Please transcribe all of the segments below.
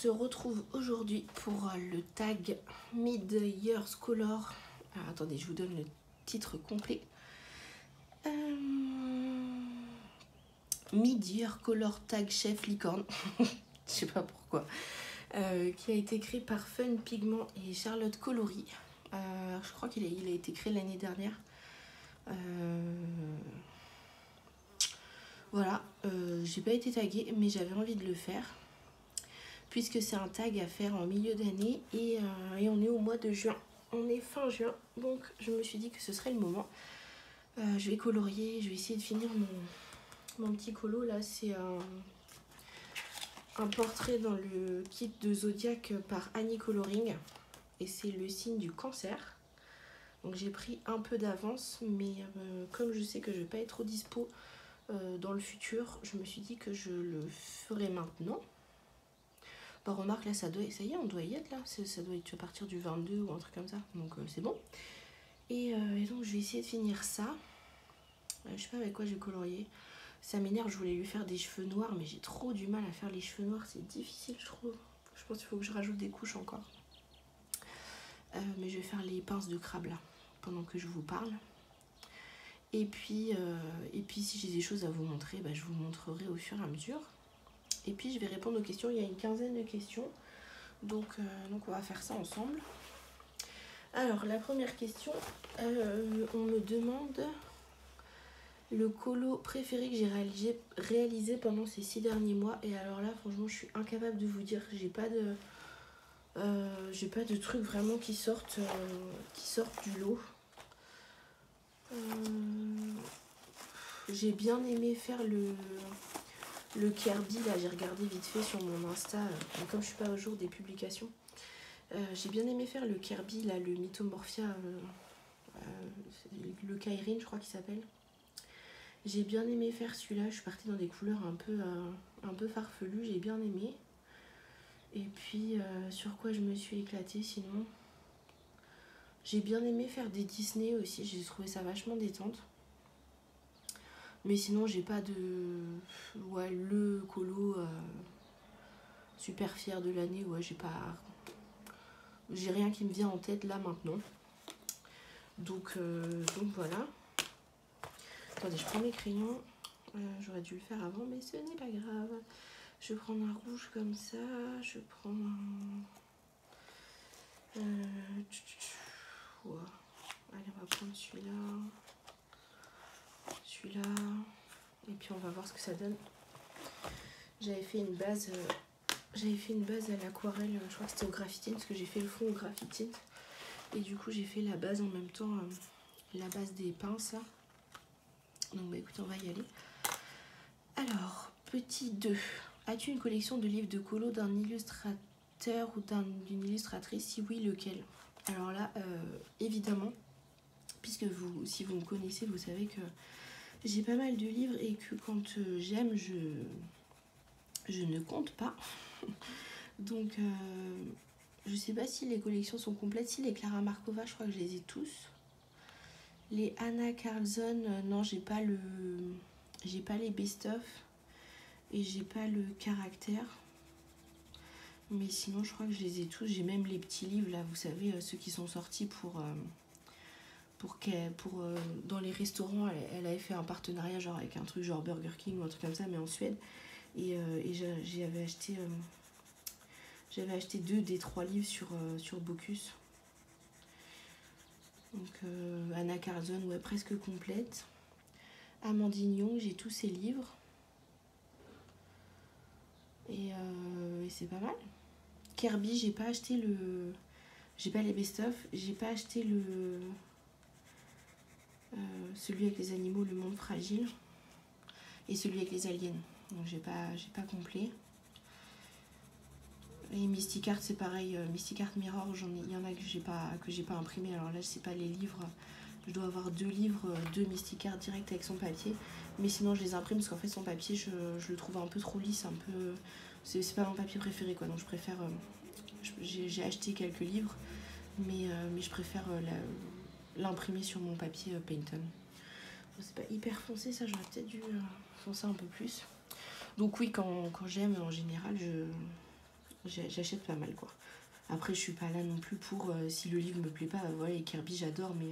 se retrouve aujourd'hui pour le tag Mid-Years Color. Alors, attendez, je vous donne le titre complet. Mid-Year Color Tag Chef Licorne. Je sais pas pourquoi. Qui a été créé par Fun Pigment et Charlotte Colory. Je crois qu'il a été créé l'année dernière. Voilà, j'ai pas été taguée, mais j'avais envie de le faire. Puisque c'est un tag à faire en milieu d'année et on est au mois de juin. On est fin juin, donc je me suis dit que ce serait le moment. Je vais colorier, je vais essayer de finir mon petit colo. Là, c'est un portrait dans le kit de Zodiac par Annie Coloring. Et c'est le signe du cancer. Donc j'ai pris un peu d'avance, mais comme je sais que je vais pas être trop dispo dans le futur, je me suis dit que je le ferai maintenant. Bah remarque là, ça y est, on doit y être là, ça doit être à partir du 22 ou un truc comme ça, donc c'est bon. Et donc je vais essayer de finir ça. Je sais pas avec quoi je vais colorier. Ça m'énerve, je voulais lui faire des cheveux noirs, mais j'ai trop du mal à faire les cheveux noirs, c'est difficile je trouve. Je pense qu'il faut que je rajoute des couches encore. Mais je vais faire les pinces de crabe là, pendant que je vous parle. Et puis si j'ai des choses à vous montrer, bah, je vous montrerai au fur et à mesure. Et puis je vais répondre aux questions, il y a une quinzaine de questions. Donc on va faire ça ensemble. Alors la première question, on me demande le colo préféré que j'ai réalisé pendant ces 6 derniers mois. Et alors là franchement je suis incapable de vous dire, j'ai pas de trucs vraiment qui sortent du lot. J'ai bien aimé faire le Kirby, là j'ai regardé vite fait sur mon Insta, comme je suis pas au jour des publications. J'ai bien aimé faire le Kirby, là, le Mythomorphia, le Kairin je crois qu'il s'appelle. J'ai bien aimé faire celui-là, je suis partie dans des couleurs un peu farfelues, j'ai bien aimé. Et puis sur quoi je me suis éclatée sinon. J'ai bien aimé faire des Disney aussi, j'ai trouvé ça vachement détente. Mais sinon j'ai pas de... Ouais, le colo super fière de l'année, ouais j'ai pas... J'ai rien qui me vient en tête là maintenant. Donc voilà. Attendez, je prends mes crayons. J'aurais dû le faire avant, mais ce n'est pas grave. Je prends un rouge comme ça. Je prends un... Ouais. Allez, on va prendre celui-là. Celui-là. Et puis on va voir ce que ça donne. J'avais fait une base... à l'aquarelle. Je crois que c'était au graphitine, parce que j'ai fait le fond au graphitine. Et du coup, j'ai fait la base en même temps. La base des pinces, là. Donc bah écoutez, on va y aller. Alors, petit 2. As-tu une collection de livres de colo d'un illustrateur ou d'une illustratrice? Si oui, lequel? Alors là, évidemment, puisque si vous me connaissez, vous savez que j'ai pas mal de livres et que quand j'aime, je ne compte pas. Donc, je sais pas si les collections sont complètes. Si les Clara Markova, je crois que je les ai tous. Les Anna Carlson, non, j'ai pas les best-of et j'ai pas le caractère. Mais sinon, je crois que je les ai tous. J'ai même les petits livres là, vous savez, ceux qui sont sortis dans les restaurants. Elle avait fait un partenariat genre avec un truc genre Burger King ou un truc comme ça, mais en Suède. Et j'avais acheté 2 des 3 livres sur Bocuse. Donc Anna Carlson, ouais, presque complète. Amandine Young, j'ai tous ses livres. Et c'est pas mal. Kirby, j'ai pas acheté j'ai pas les best-of. J'ai pas acheté celui avec les animaux, le monde fragile. Et celui avec les aliens. Donc j'ai pas complet. Et Mystic Art, c'est pareil. Mystic Art Mirror, il y en a que j'ai pas imprimé. Alors là, je sais pas les livres. Je dois avoir 2 livres, 2 Mystic Art direct avec son papier. Mais sinon, je les imprime parce qu'en fait, son papier, je le trouve un peu trop lisse. C'est pas mon papier préféré, quoi. Donc je préfère... j'ai acheté quelques livres. Mais je préfère l'imprimer sur mon papier Payton. Bon, c'est pas hyper foncé, ça. J'aurais peut-être dû foncer un peu plus. Donc oui, quand j'aime, en général, j'achète pas mal quoi. Après je suis pas là non plus pour si le livre me plaît pas, voilà, les Kirby j'adore, mais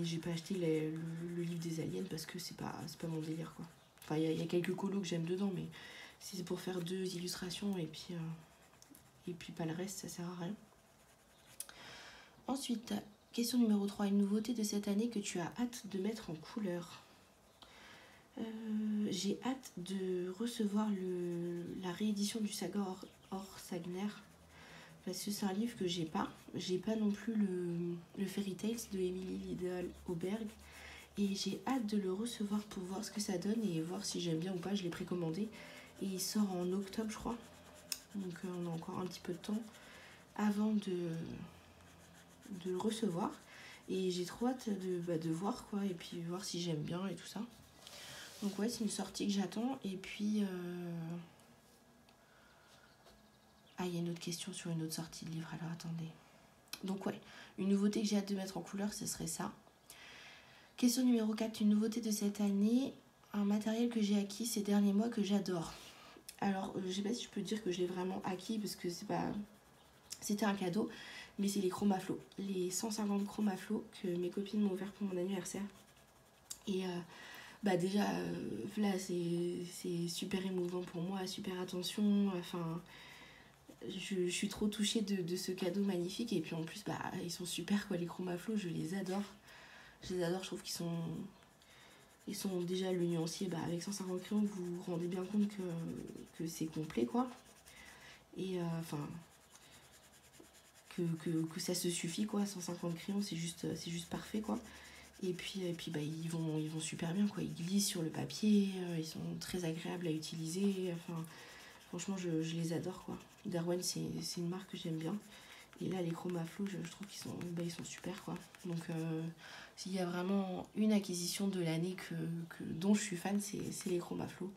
j'ai pas acheté le livre des aliens parce que c'est pas mon délire quoi. Enfin il y a quelques colos que j'aime dedans, mais si c'est pour faire 2 illustrations et puis pas le reste, ça sert à rien. Ensuite, question numéro 3, une nouveauté de cette année que tu as hâte de mettre en couleur. J'ai hâte de recevoir la réédition du Saga hors Sagner, parce que c'est un livre que j'ai pas. J'ai pas non plus le Fairy Tales de Emily Liddell Auberg, et j'ai hâte de le recevoir pour voir ce que ça donne et voir si j'aime bien ou pas. Je l'ai précommandé et il sort en octobre je crois, donc on a encore un petit peu de temps avant de le recevoir, et j'ai trop hâte de voir quoi, et puis voir si j'aime bien et tout ça. Donc ouais, c'est une sortie que j'attends. Et puis ah, il y a une autre question sur une autre sortie de livre, alors attendez. Donc ouais, une nouveauté que j'ai hâte de mettre en couleur, ce serait ça. Question numéro 4, une nouveauté de cette année, un matériel que j'ai acquis ces derniers mois que j'adore. Alors je sais pas si je peux dire que je l'ai vraiment acquis parce que c'était un cadeau, mais c'est les Chromaflow, les 150 Chromaflow que mes copines m'ont offert pour mon anniversaire. Et déjà là c'est super émouvant pour moi, super attention, enfin je suis trop touchée de ce cadeau magnifique. Et puis en plus ils sont super quoi, les Chromaflow, je les adore, je trouve ils sont déjà le nuancier, avec 150 crayons vous vous rendez bien compte que c'est complet quoi, et que ça se suffit quoi, 150 crayons c'est juste parfait quoi. Et puis ils vont super bien quoi, ils glissent sur le papier, ils sont très agréables à utiliser, enfin franchement je les adore quoi. Derwent c'est une marque que j'aime bien, et là les Chromaflow je trouve qu'ils sont super quoi. Donc s'il y a vraiment une acquisition de l'année dont je suis fan, c'est les Chromaflow.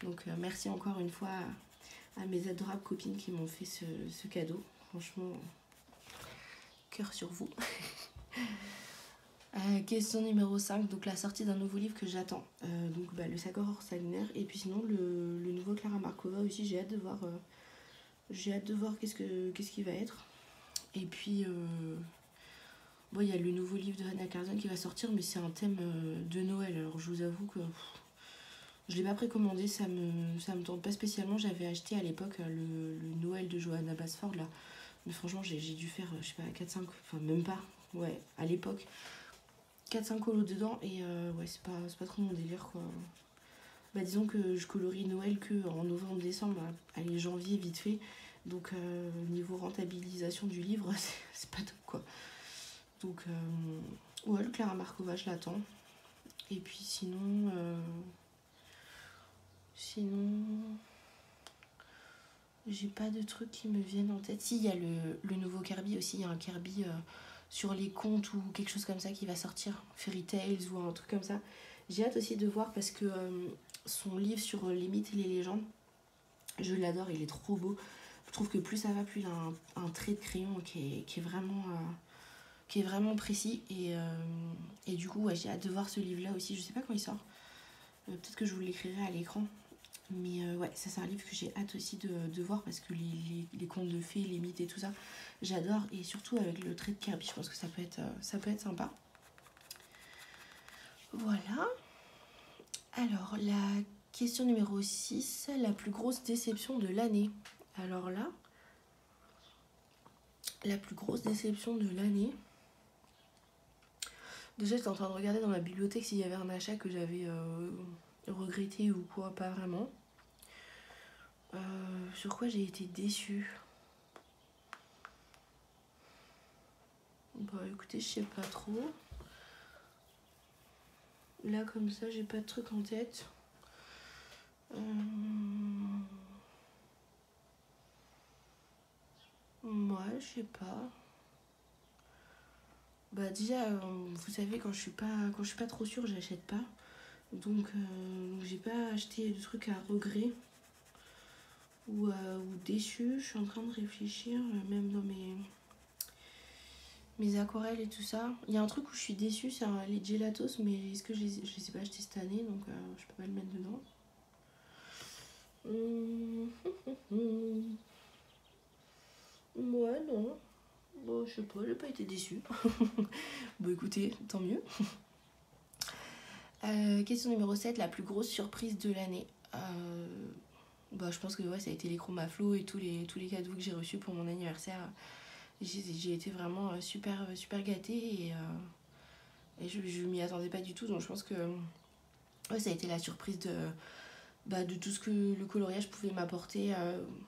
Donc merci encore une fois à mes adorables copines qui m'ont fait ce cadeau, franchement cœur sur vous. Question numéro 5, donc la sortie d'un nouveau livre que j'attends. Donc le Saga hors Sagner, et puis sinon le nouveau Clara Markova aussi, j'ai hâte de voir qu'est-ce qui va être. Et puis il y a le nouveau livre de Hannah Carson qui va sortir, mais c'est un thème de Noël. Alors je vous avoue que je l'ai pas précommandé, ça me tente pas spécialement. J'avais acheté à l'époque le Noël de Johanna Basford là, mais franchement j'ai dû faire je sais pas 4-5, enfin même pas, ouais à l'époque 4-5 colos dedans, et ouais c'est pas trop mon délire quoi. Disons que je colorie Noël que en novembre décembre, allez janvier vite fait, donc niveau rentabilisation du livre c'est pas top quoi. Donc ouais, le Clara Markova je l'attends. Et puis sinon j'ai pas de trucs qui me viennent en tête. Si, il y a le nouveau Kirby aussi, il y a un Kirby sur les contes ou quelque chose comme ça qui va sortir, Fairy Tales ou un truc comme ça. J'ai hâte aussi de voir parce que son livre sur les mythes et les légendes, je l'adore, il est trop beau. Je trouve que plus ça va, plus il a un trait de crayon qui est vraiment précis, et du coup ouais, j'ai hâte de voir ce livre là aussi. Je sais pas quand il sort, peut-être que je vous l'écrirai à l'écran, mais ouais, ça c'est un livre que j'ai hâte aussi de voir parce que les contes de fées, les mythes et tout ça j'adore, et surtout avec le trait de Kirby je pense que ça peut être sympa. Voilà. Alors la question numéro 6, la plus grosse déception de l'année. Alors là, la plus grosse déception de l'année, déjà j'étais en train de regarder dans ma bibliothèque s'il y avait un achat que j'avais regretté ou quoi, pas vraiment. Sur quoi j'ai été déçue? Écoutez, je sais pas trop. Là comme ça j'ai pas de truc en tête. Moi je sais pas. Déjà vous savez, quand je suis pas trop sûre j'achète pas. Donc j'ai pas acheté de trucs à regret ou déçu. Je suis en train de réfléchir, même dans mes aquarelles et tout ça. Il y a un truc où je suis déçue, c'est les gelatos, mais est-ce que je les ai pas achetés cette année, donc je peux pas le mettre dedans. je sais pas, j'ai pas été déçue. Bon écoutez, tant mieux. Question numéro 7, la plus grosse surprise de l'année. Bah, je pense que ouais, ça a été les chromaflots et tous les cadeaux que j'ai reçus pour mon anniversaire. J'ai été vraiment super gâtée et je m'y attendais pas du tout. Donc je pense que ouais, ça a été la surprise de tout ce que le coloriage pouvait m'apporter.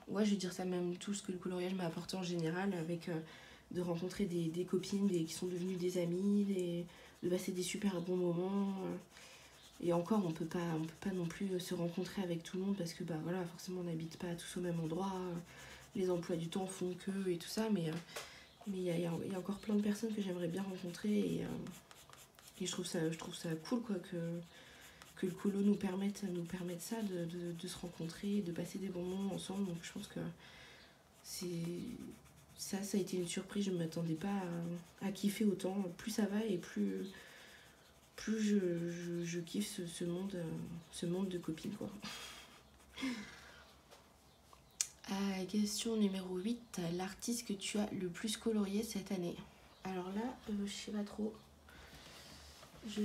Ouais, je vais dire ça même, tout ce que le coloriage m'a apporté en général, avec de rencontrer des copines qui sont devenues des amies, de passer des super bons moments. Et encore, on peut pas non plus se rencontrer avec tout le monde parce que bah voilà, forcément on n'habite pas tous au même endroit, les emplois du temps font que et tout ça, mais il y a encore plein de personnes que j'aimerais bien rencontrer et je trouve ça cool quoi que le colo nous permette ça, de se rencontrer, de passer des bons moments ensemble. Donc je pense que ça a été une surprise, je ne m'attendais pas à kiffer autant. Plus ça va et plus je kiffe ce monde de copines quoi. Question numéro 8, l'artiste que tu as le plus colorié cette année. Alors là, je sais pas trop. Je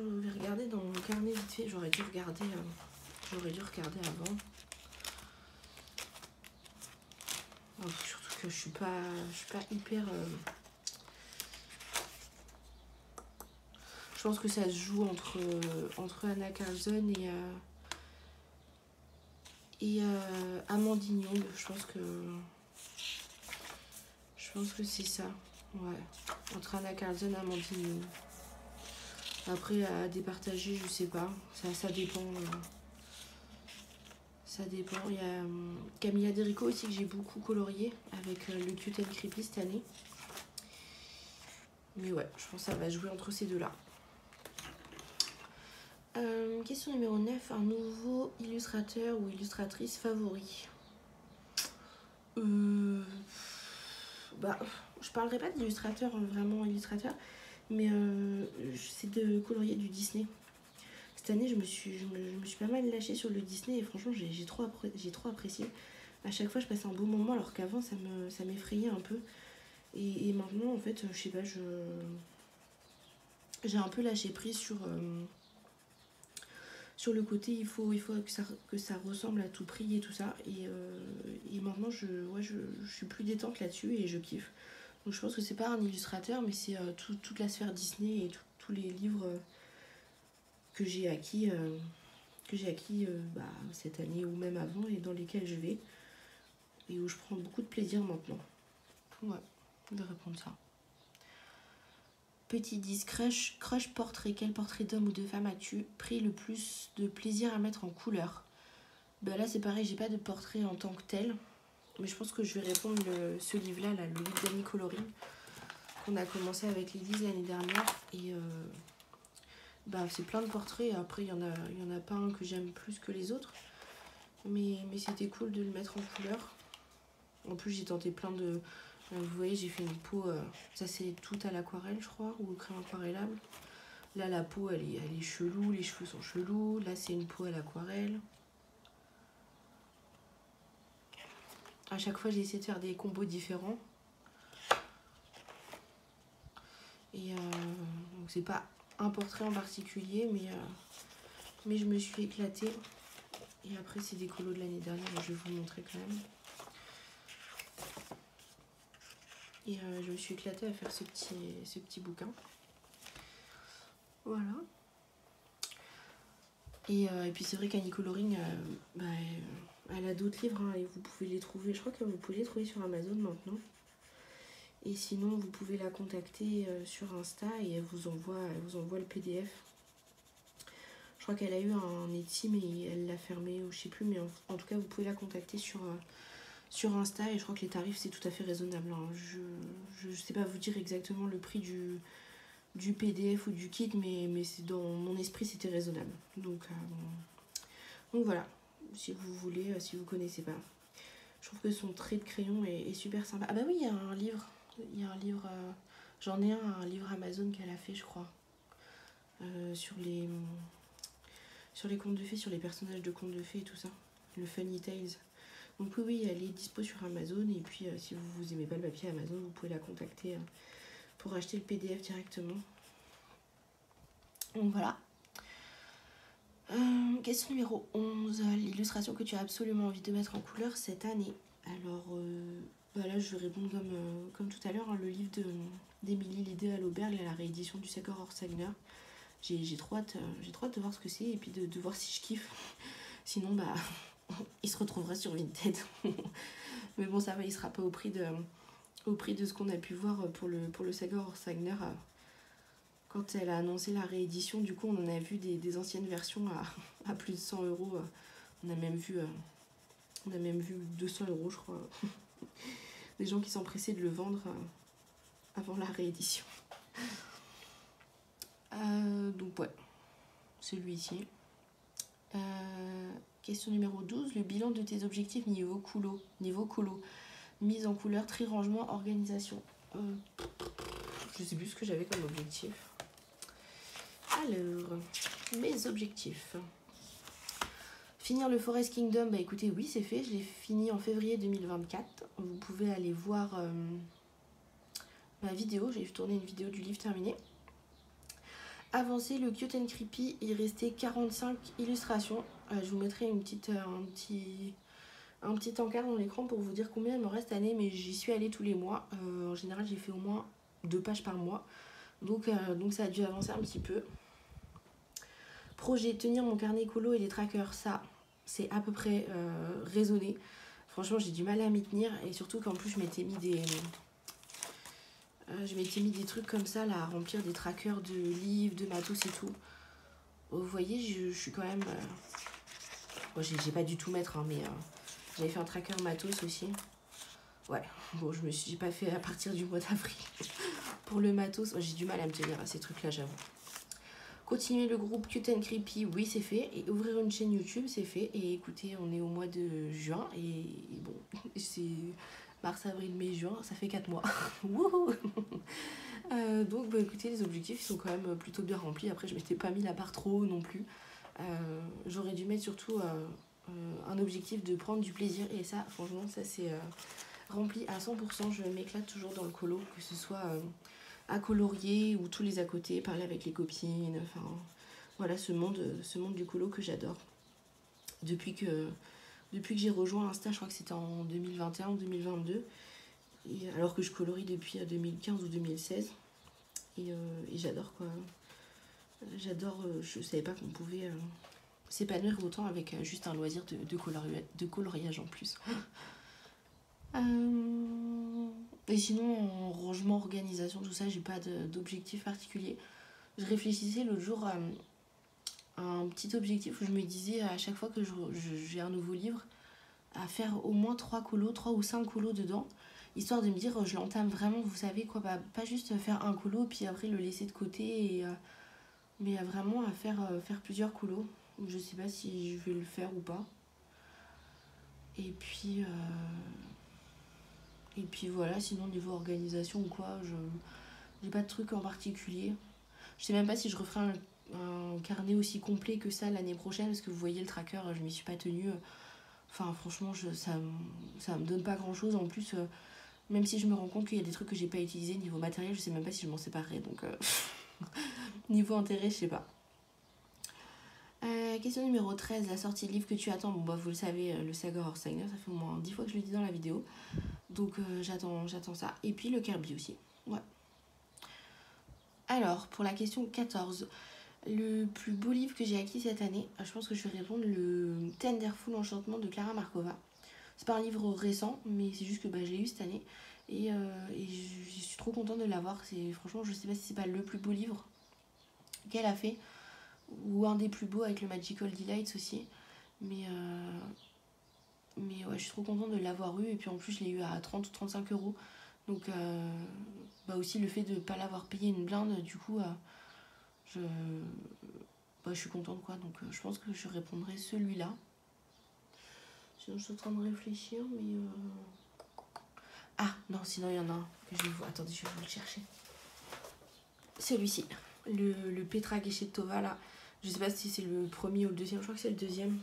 vais regarder dans mon carnet vite fait. J'aurais dû regarder avant. Surtout que je suis pas hyper. Je pense que ça se joue entre Anna Carlson et Amandine Young. Je pense que c'est ça. Ouais. Entre Anna Carlson et Amandine Young. Après, à départager, je sais pas. Ça dépend. Ça dépend. Il y a Camilla Derico aussi que j'ai beaucoup colorié avec le Cute and Creepy cette année. Mais ouais, je pense que ça va jouer entre ces deux-là. Question numéro 9. Un nouveau illustrateur ou illustratrice favori. Bah, je parlerai pas d'illustrateur, vraiment illustrateur, mais c'est de colorier du Disney. Cette année, je me suis pas mal lâchée sur le Disney et franchement, j'ai trop apprécié. À chaque fois, je passais un beau moment alors qu'avant, ça m'effrayait un peu. Et maintenant, en fait, je sais pas, j'ai un peu lâché prise sur le côté, il faut que ça ressemble à tout prix et tout ça. Et maintenant, je suis plus détente là-dessus et je kiffe. Donc je pense que c'est pas un illustrateur, mais c'est toute la sphère Disney et tous les livres que j'ai acquis, cette année ou même avant et dans lesquels je vais. Et où je prends beaucoup de plaisir maintenant. Ouais, je vais répondre ça. Petit 10, crush portrait. Quel portrait d'homme ou de femme as-tu pris le plus de plaisir à mettre en couleur? Bah là c'est pareil, j'ai pas de portrait en tant que tel. Mais je pense que je vais répondre ce livre-là, le livre d'Annie Coloring, qu'on a commencé avec Lydie l'année dernière. Et c'est plein de portraits. Après, il y en a pas un que j'aime plus que les autres. Mais c'était cool de le mettre en couleur. En plus, j'ai tenté plein de... Vous voyez, j'ai fait une peau... ça, c'est tout à l'aquarelle, je crois, ou crème aquarellable. Là, la peau, elle est chelou. Les cheveux sont chelous. Là, c'est une peau à l'aquarelle. À chaque fois, j'ai essayé de faire des combos différents. Et donc, c'est pas un portrait en particulier, mais je me suis éclatée. Et après, c'est des colos de l'année dernière, je vais vous montrer quand même. Et je me suis éclatée à faire ce petit bouquin. Voilà. Et puis c'est vrai qu'Annie Coloring, elle a d'autres livres hein, et vous pouvez les trouver. Je crois que vous pouvez les trouver sur Amazon maintenant. Et sinon, vous pouvez la contacter sur Insta et elle vous envoie le PDF. Je crois qu'elle a eu un Etsy, mais elle l'a fermé ou je sais plus. Mais en tout cas, vous pouvez la contacter sur Insta et je crois que les tarifs, c'est tout à fait raisonnable. Hein. Je sais pas vous dire exactement le prix du PDF ou du kit, mais c'est dans mon esprit, c'était raisonnable. Donc voilà, si vous voulez, si vous connaissez pas. Je trouve que son trait de crayon est super sympa. Ah bah oui, il y a un livre. J'en ai un livre Amazon qu'elle a fait, je crois. Sur les contes de fées, sur les personnages de contes de fées et tout ça. Le Funny Tales. Donc oui, elle est dispo sur Amazon. Et puis si vous aimez pas le papier Amazon, vous pouvez la contacter pour acheter le PDF directement. Donc voilà. Question numéro 11. L'illustration que tu as absolument envie de mettre en couleur cette année. Alors là je vais répondre comme tout à l'heure, hein, le livre d'Émilie Lidé à l'Auberge, la réédition du Ségor Horsaegner. J'ai trop hâte de voir ce que c'est et puis de voir si je kiffe. Sinon il se retrouvera sur Vinted. Mais bon, ça va, il sera pas au prix de ce qu'on a pu voir pour le Ségor Horsaegner. Quand elle a annoncé la réédition, du coup on en a vu des anciennes versions à plus de 100 €. On a même vu 200 € je crois. Des gens qui s'empressaient de le vendre avant la réédition. Donc ouais, celui-ci. Question numéro 12. Le bilan de tes objectifs niveau colo. Mise en couleur, tri, rangement, organisation. Je sais plus ce que j'avais comme objectif. Alors, mes objectifs. Finir le Forest Kingdom, bah écoutez, oui, c'est fait. Je l'ai fini en février 2024. Vous pouvez aller voir ma vidéo. J'ai tourné une vidéo du livre terminé. Avancer le Cute and Creepy, il restait 45 illustrations. Je vous mettrai un petit encart dans l'écran pour vous dire combien il me reste année, mais j'y suis allée tous les mois. En général, j'ai fait au moins 2 pages par mois. Donc ça a dû avancer un petit peu. Projet, tenir mon carnet écolo et les trackers, ça, c'est à peu près raisonné. Franchement, j'ai du mal à m'y tenir. Et surtout qu'en plus, je m'étais mis des trucs comme ça, là, à remplir des trackers de livres, de matos et tout. Vous voyez, je suis quand même... Bon, j'ai pas du tout mettre, hein, mais j'avais fait un tracker matos aussi. Ouais, bon, j'ai pas fait à partir du mois d'avril. Pour le matos, j'ai du mal à me tenir à ces trucs-là, j'avoue. Continuer le groupe Cute and Creepy, oui, c'est fait. Et ouvrir une chaîne YouTube, c'est fait. Et écoutez, on est au mois de juin. Et bon, c'est mars, avril, mai, juin. Ça fait 4 mois. Wouhou. Donc, bah, écoutez, les objectifs, ils sont quand même plutôt bien remplis. Après, je m'étais pas mis la barre trop haut non plus. J'aurais dû mettre surtout un objectif de prendre du plaisir. Et ça, franchement, ça, c'est rempli à 100%. Je m'éclate toujours dans le colo, que ce soit... à colorier ou tous les à côté, parler avec les copines, enfin voilà ce monde du colo que j'adore. Depuis que j'ai rejoint Insta, je crois que c'était en 2021 ou 2022, et alors que je colorie depuis 2015 ou 2016, et j'adore quoi. J'adore, je savais pas qu'on pouvait s'épanouir autant avec juste un loisir de coloriage en plus. Et sinon, en rangement, organisation, tout ça, j'ai pas d'objectif particulier. Je réfléchissais l'autre jour à un petit objectif où je me disais à chaque fois que j'ai un nouveau livre, à faire au moins 3 ou 5 colos dedans, histoire de me dire je l'entame vraiment, vous savez quoi, pas juste faire un colo puis après le laisser de côté, mais vraiment à faire plusieurs colos. Je sais pas si je vais le faire ou pas. Et puis voilà, sinon niveau organisation ou quoi, j'ai pas de truc en particulier. Je sais même pas si je referai un carnet aussi complet que ça l'année prochaine, parce que vous voyez le tracker, je m'y suis pas tenue. Enfin franchement, ça me donne pas grand chose. En plus, même si je me rends compte qu'il y a des trucs que j'ai pas utilisés niveau matériel, je sais même pas si je m'en séparerai. Donc niveau intérêt, je sais pas. Question numéro 13, la sortie de livre que tu attends. Bon bah vous le savez, le Ségor Horsaegner, ça fait au moins 10 fois que je le dis dans la vidéo. Donc j'attends ça. Et puis le Kirby aussi. Ouais. Alors, pour la question 14, le plus beau livre que j'ai acquis cette année, je pense que je vais répondre le Tenderful Enchantement de Clara Markova. C'est pas un livre récent, mais c'est juste que je l'ai eu cette année. Et je suis trop contente de l'avoir. Franchement, je sais pas si c'est pas le plus beau livre qu'elle a fait, ou un des plus beaux avec le Magical Delights aussi. Mais ouais, je suis trop contente de l'avoir eu. Et puis en plus, je l'ai eu à 30 ou 35 €. Donc aussi le fait de ne pas l'avoir payé une blinde, du coup, je suis contente quoi. Donc je pense que je répondrai celui-là. Sinon, je suis en train de réfléchir, mais... Ah, non, sinon il y en a un que je vais vous... Attendez, je vais vous le chercher. Celui-ci, le Petra Geshetova, là. Je sais pas si c'est le premier ou le deuxième, je crois que c'est le deuxième.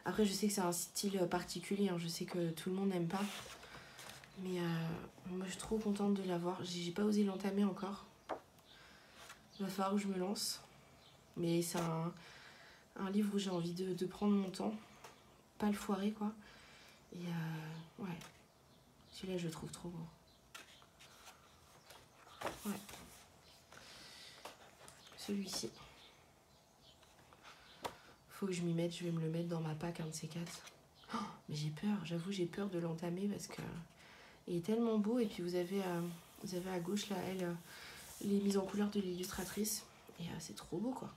Après, je sais que c'est un style particulier, hein, je sais que tout le monde n'aime pas. Mais moi, je suis trop contente de l'avoir. J'ai pas osé l'entamer encore. Il va falloir que je me lance. Mais c'est un livre où j'ai envie de prendre mon temps. Pas le foirer, quoi. Et ouais. Celui-là, je le trouve trop beau. Ouais. Celui-ci. Faut que je m'y mette. Je vais me le mettre dans ma pack, un de ces quatre. Oh, mais j'ai peur. J'avoue, j'ai peur de l'entamer parce que il est tellement beau. Et puis vous avez à gauche, là, les mises en couleur de l'illustratrice. Et c'est trop beau, quoi.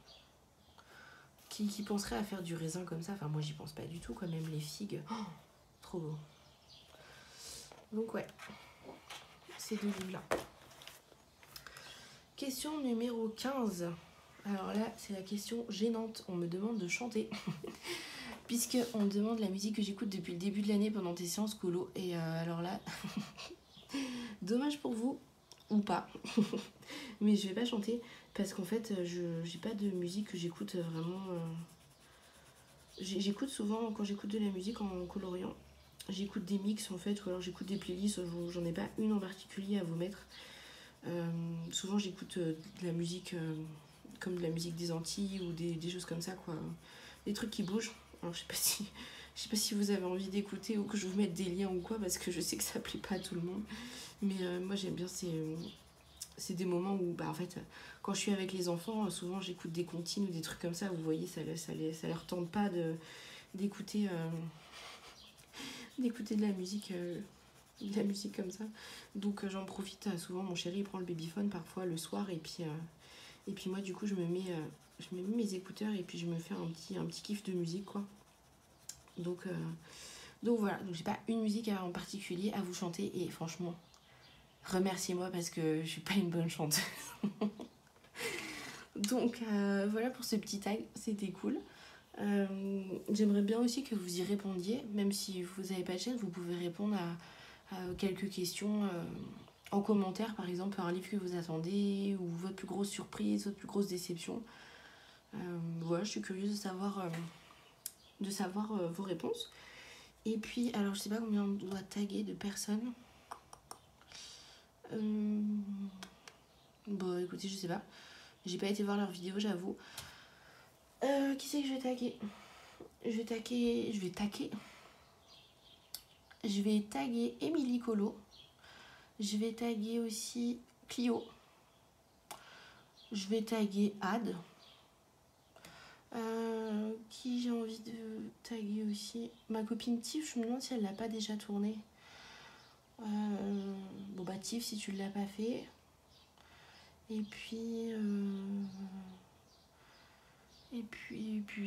Qui penserait à faire du raisin comme ça? Enfin, moi, j'y pense pas du tout, quand même. Les figues. Oh, trop beau. Donc, ouais. Ces deux livres-là. Question numéro 15. Alors là, c'est la question gênante. On me demande de chanter. Puisqu'on me demande la musique que j'écoute depuis le début de l'année pendant tes séances colo. Et alors là, dommage pour vous, ou pas. Mais je vais pas chanter parce qu'en fait, j'ai pas de musique que j'écoute vraiment. J'écoute souvent, quand j'écoute de la musique en coloriant, j'écoute des mix en fait, ou alors j'écoute des playlists. J'en ai pas une en particulier à vous mettre. Souvent j'écoute de la musique comme de la musique des Antilles ou des choses comme ça, quoi. Des trucs qui bougent. Alors je sais pas si vous avez envie d'écouter ou que je vous mette des liens ou quoi, parce que je sais que ça plaît pas à tout le monde. Mais moi j'aime bien c'est des moments où, en fait, quand je suis avec les enfants, souvent j'écoute des comptines ou des trucs comme ça. Vous voyez, ça leur tente pas d'écouter de la musique comme ça. Donc j'en profite. Souvent mon chéri il prend le babyphone parfois le soir, et puis moi du coup je me mets mes écouteurs et puis je me fais un petit kiff de musique, quoi. Donc voilà, donc j'ai pas une musique en particulier à vous chanter, et franchement remerciez-moi parce que je suis pas une bonne chanteuse. Donc voilà pour ce petit tag, c'était cool. J'aimerais bien aussi que vous y répondiez, même si vous n'avez pas de chaîne, vous pouvez répondre à quelques questions en commentaire, par exemple un livre que vous attendez, ou votre plus grosse surprise, votre plus grosse déception. Voilà, je suis curieuse de savoir vos réponses. Et puis, alors je sais pas combien on doit taguer de personnes. Bon, écoutez, je sais pas. J'ai pas été voir leurs vidéos, j'avoue. Qui c'est que je vais taguer? Je vais taguer Émilie Colo. Je vais taguer aussi Clio. Je vais taguer Ad. Qui j'ai envie de taguer aussi? Ma copine Tiff, je me demande si elle l'a pas déjà tourné. Bon bah Tiff, si tu l'as pas fait. Et puis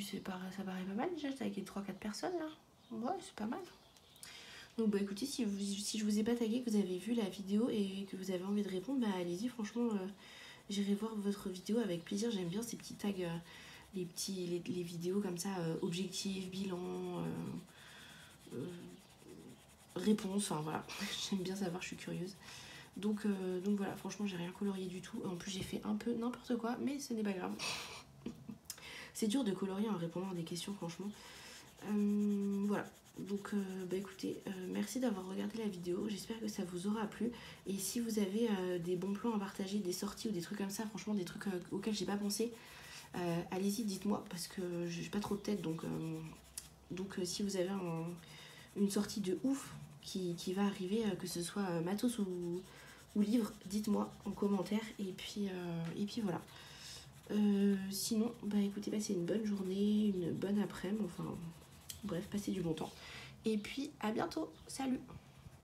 ça paraît pas mal déjà, j'ai tagué 3-4 personnes là. Ouais, c'est pas mal. Donc bah écoutez, si je vous ai pas tagué, que vous avez vu la vidéo et que vous avez envie de répondre, bah allez-y, franchement, j'irai voir votre vidéo avec plaisir. J'aime bien ces petits tags, les vidéos comme ça, objectif, bilan, réponse, enfin voilà. J'aime bien savoir, je suis curieuse. Donc voilà, franchement, j'ai rien colorié du tout. En plus, j'ai fait un peu n'importe quoi, mais ce n'est pas grave. C'est dur de colorier en répondant à des questions, franchement. Voilà. Donc bah écoutez, merci d'avoir regardé la vidéo, j'espère que ça vous aura plu. Et si vous avez des bons plans à partager, des sorties ou des trucs comme ça, franchement des trucs auxquels j'ai pas pensé, allez-y, dites-moi, parce que j'ai pas trop de tête. Donc si vous avez une sortie de ouf qui va arriver, que ce soit matos ou livre, dites-moi en commentaire. Et puis voilà. Sinon, bah écoutez, passez une bonne journée, une bonne après-midi, enfin bref, passez du bon temps. Et puis à bientôt, salut!